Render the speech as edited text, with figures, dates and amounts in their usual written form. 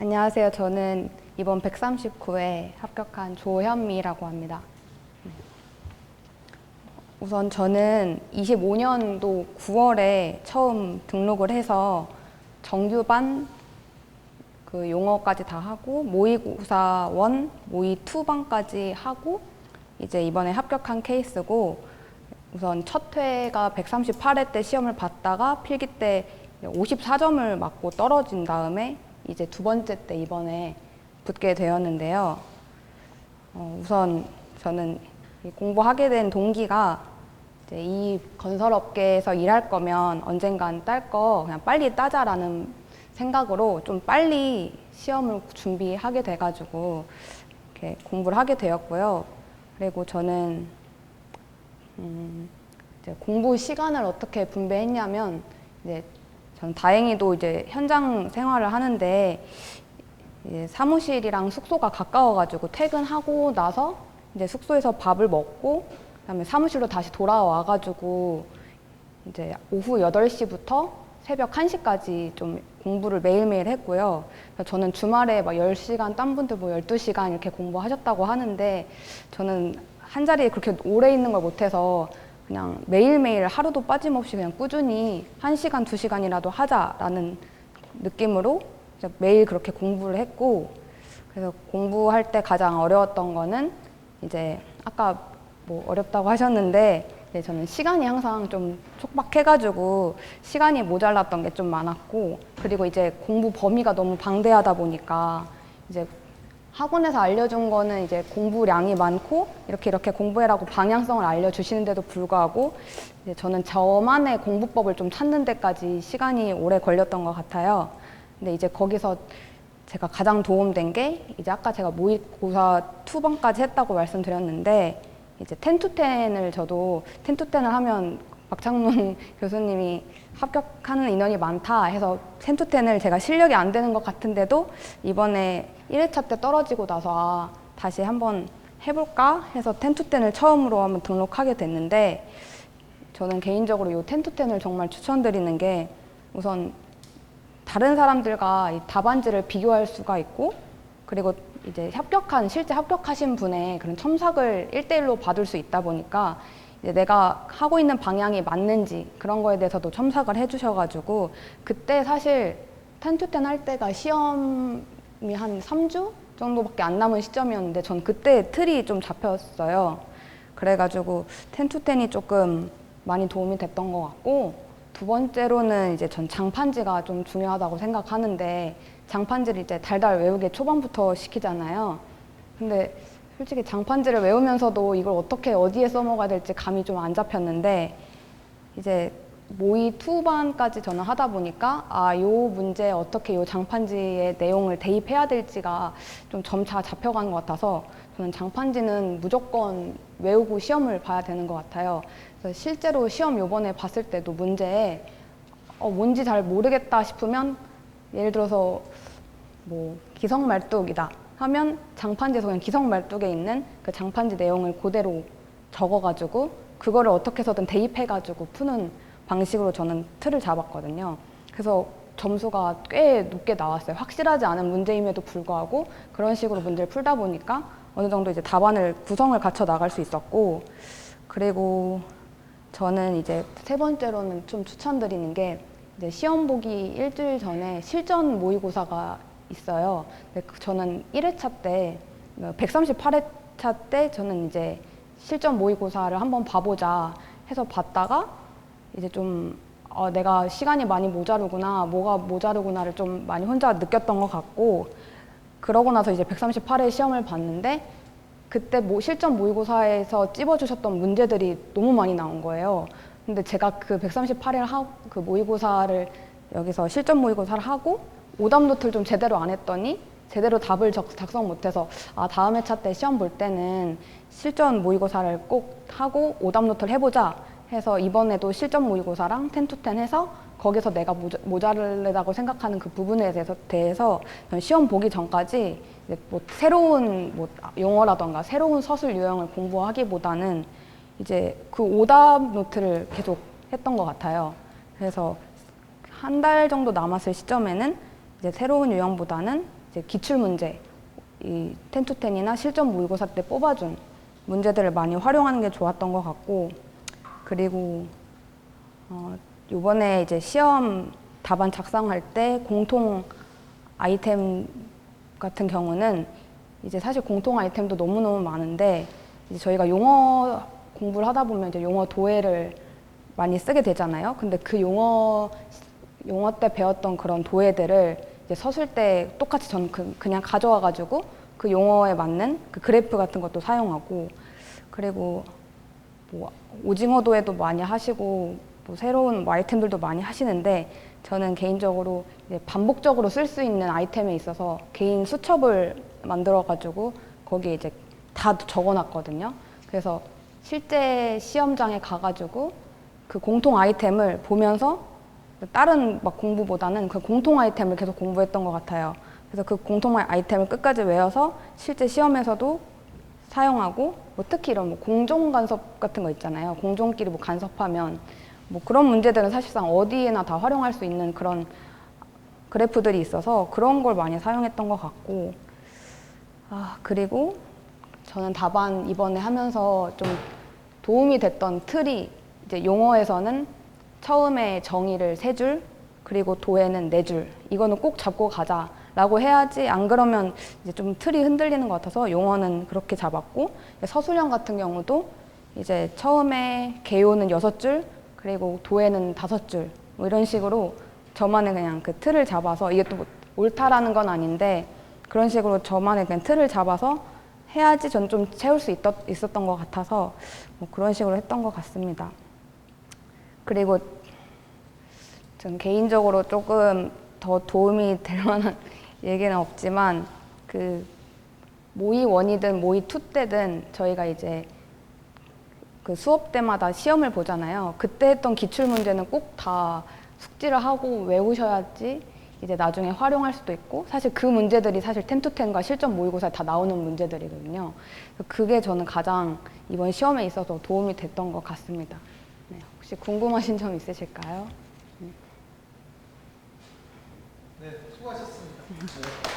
안녕하세요. 저는 이번 139회 합격한 조현미라고 합니다. 우선 저는 25년도 9월에 처음 등록을 해서 정규반 그 용어까지 다 하고 모의고사 1, 모의 2반까지 하고 이제 이번에 합격한 케이스고, 우선 첫 회가 138회 때 시험을 봤다가 필기 때 54점을 맞고 떨어진 다음에 이제 두 번째 때 이번에 붙게 되었는데요. 우선 저는 공부하게 된 동기가 이제 이 건설업계에서 일할 거면 언젠간 딸 거 그냥 빨리 따자라는 생각으로 좀 빨리 시험을 준비하게 돼가지고 이렇게 공부를 하게 되었고요. 그리고 저는 이제 공부 시간을 어떻게 분배했냐면, 이제 전 다행히도 이제 현장 생활을 하는데 이제 사무실이랑 숙소가 가까워가지고 퇴근하고 나서 이제 숙소에서 밥을 먹고 그다음에 사무실로 다시 돌아와가지고 이제 오후 8시부터 새벽 1시까지 좀 공부를 매일매일 했고요. 저는 주말에 막 10시간, 딴 분들 뭐 12시간 이렇게 공부하셨다고 하는데 저는 한 자리에 그렇게 오래 있는 걸 못해서 그냥 매일매일 하루도 빠짐없이 그냥 꾸준히 1시간, 2시간이라도 하자라는 느낌으로 이제 매일 그렇게 공부를 했고, 그래서 공부할 때 가장 어려웠던 거는 이제 아까 뭐 어렵다고 하셨는데 저는 시간이 항상 좀 촉박해가지고 시간이 모자랐던 게 좀 많았고, 그리고 이제 공부 범위가 너무 방대하다 보니까 이제 학원에서 알려준 거는 이제 공부량이 많고 이렇게 공부해라고 방향성을 알려주시는데도 불구하고 이제 저는 저만의 공부법을 좀 찾는 데까지 시간이 오래 걸렸던 것 같아요. 근데 이제 거기서 제가 가장 도움된 게 이제 아까 제가 모의고사 2번까지 했다고 말씀드렸는데, 이제 10to10을 저도 10to10을 하면 박창문 교수님이 합격하는 인원이 많다 해서 10to10을 제가 실력이 안 되는 것 같은데도 이번에 1회차 때 떨어지고 나서 다시 한번 해볼까 해서 10to10을 처음으로 한번 등록하게 됐는데, 저는 개인적으로 이 10to10을 정말 추천드리는 게, 우선 다른 사람들과 이 답안지를 비교할 수가 있고, 그리고 이제 실제 합격하신 분의 그런 첨삭을 1대1로 받을 수 있다 보니까 이제 내가 하고 있는 방향이 맞는지 그런 거에 대해서도 첨삭을 해주셔가지고, 그때 사실 10to10 할 때가 시험이 한 3주 정도밖에 안 남은 시점이었는데 전 그때 틀이 좀 잡혔어요. 그래가지고 10to10이 조금 많이 도움이 됐던 것 같고, 두 번째로는 이제 전 장판지가 좀 중요하다고 생각하는데, 장판지를 이제 달달 외우게 초반부터 시키잖아요. 근데 솔직히 장판지를 외우면서도 이걸 어떻게 어디에 써먹어야 될지 감이 좀 안 잡혔는데, 이제 모의 2반까지 저는 하다 보니까 요 문제에 어떻게 요 장판지의 내용을 대입해야 될지가 좀 점차 잡혀가는 것 같아서 저는 장판지는 무조건 외우고 시험을 봐야 되는 것 같아요. 그래서 실제로 시험 요번에 봤을 때도 문제에 뭔지 잘 모르겠다 싶으면, 예를 들어서 뭐 기성말뚝이다 하면 장판지에서 그냥 기성말뚝에 있는 그 장판지 내용을 그대로 적어가지고 그거를 어떻게 해서든 대입해가지고 푸는 방식으로 저는 틀을 잡았거든요. 그래서 점수가 꽤 높게 나왔어요. 확실하지 않은 문제임에도 불구하고 그런 식으로 문제를 풀다 보니까 어느 정도 이제 답안을 구성을 갖춰 나갈 수 있었고, 그리고 저는 이제 세 번째로는 좀 추천드리는 게, 이제 시험 보기 일주일 전에 실전 모의고사가 있어요. 근데 저는 1회차 때 138회차 때 저는 이제 실전 모의고사를 한번 봐보자 해서 봤다가 이제 좀 내가 시간이 많이 모자르구나, 뭐가 모자르구나를 좀 많이 혼자 느꼈던 것 같고, 그러고 나서 이제 138회 시험을 봤는데 그때 실전 모의고사에서 찝어주셨던 문제들이 너무 많이 나온 거예요. 근데 제가 그 138일 그 모의고사를 여기서 실전 모의고사를 하고 오답 노트를 좀 제대로 안 했더니 제대로 답을 작성 못해서 다음 회차 때 시험 볼 때는 실전 모의고사를 꼭 하고 오답 노트를 해보자 해서 이번에도 실전 모의고사랑 10to10 해서 거기서 내가 모자르다고 생각하는 그 부분에 대해서 시험 보기 전까지 뭐 새로운 뭐 용어라던가 새로운 서술 유형을 공부하기보다는 이제 그 오답 노트를 계속 했던 것 같아요. 그래서 한 달 정도 남았을 시점에는 이제 새로운 유형보다는 이제 기출 문제, 이 10to10이나 실전 모의고사 때 뽑아준 문제들을 많이 활용하는 게 좋았던 것 같고, 그리고 이번에 이제 시험 답안 작성할 때 공통 아이템 같은 경우는 이제 사실 공통 아이템도 너무너무 많은데, 이제 저희가 용어 공부를 하다 보면 이제 용어 도해를 많이 쓰게 되잖아요. 근데 그 용어 때 배웠던 그런 도해들을 이제 서술 때 똑같이 저는 그냥 가져와가지고 그 용어에 맞는 그 그래프 같은 것도 사용하고, 그리고 뭐 오징어 도해도 많이 하시고 뭐 새로운 뭐 아이템들도 많이 하시는데, 저는 개인적으로 이제 반복적으로 쓸 수 있는 아이템에 있어서 개인 수첩을 만들어가지고 거기에 이제 다 적어놨거든요. 그래서 실제 시험장에 가가지고 그 공통 아이템을 보면서 다른 막 공부보다는 그 공통 아이템을 계속 공부했던 것 같아요. 그래서 그 공통 아이템을 끝까지 외워서 실제 시험에서도 사용하고, 뭐 특히 이런 뭐 공종 간섭 같은 거 있잖아요. 공종끼리 뭐 간섭하면 뭐 그런 문제들은 사실상 어디에나 다 활용할 수 있는 그런 그래프들이 있어서 그런 걸 많이 사용했던 것 같고, 그리고 저는 답안 이번에 하면서 좀 도움이 됐던 틀이, 이제 용어에서는 처음에 정의를 3줄, 그리고 도해는 4줄, 이거는 꼭 잡고 가자라고 해야지, 안 그러면 이제 좀 틀이 흔들리는 것 같아서 용어는 그렇게 잡았고, 서술형 같은 경우도 이제 처음에 개요는 6줄, 그리고 도해는 5줄, 뭐 이런 식으로 저만의 그냥 그 틀을 잡아서, 이게 또 뭐 옳다라는 건 아닌데 그런 식으로 저만의 그냥 틀을 잡아서 해야지 전 좀 채울 수 있었던 것 같아서 뭐 그런 식으로 했던 것 같습니다. 그리고 전 개인적으로 조금 더 도움이 될 만한 얘기는 없지만, 그 모의 1이든 모의 2 때든 저희가 이제 그 수업 때마다 시험을 보잖아요. 그때 했던 기출 문제는 꼭 다 숙지를 하고 외우셔야지 이제 나중에 활용할 수도 있고, 사실 그 문제들이 사실 10to10과 실전 모의고사에 다 나오는 문제들이거든요. 그게 저는 가장 이번 시험에 있어서 도움이 됐던 것 같습니다. 네, 혹시 궁금하신 점 있으실까요? 네, 수고하셨습니다.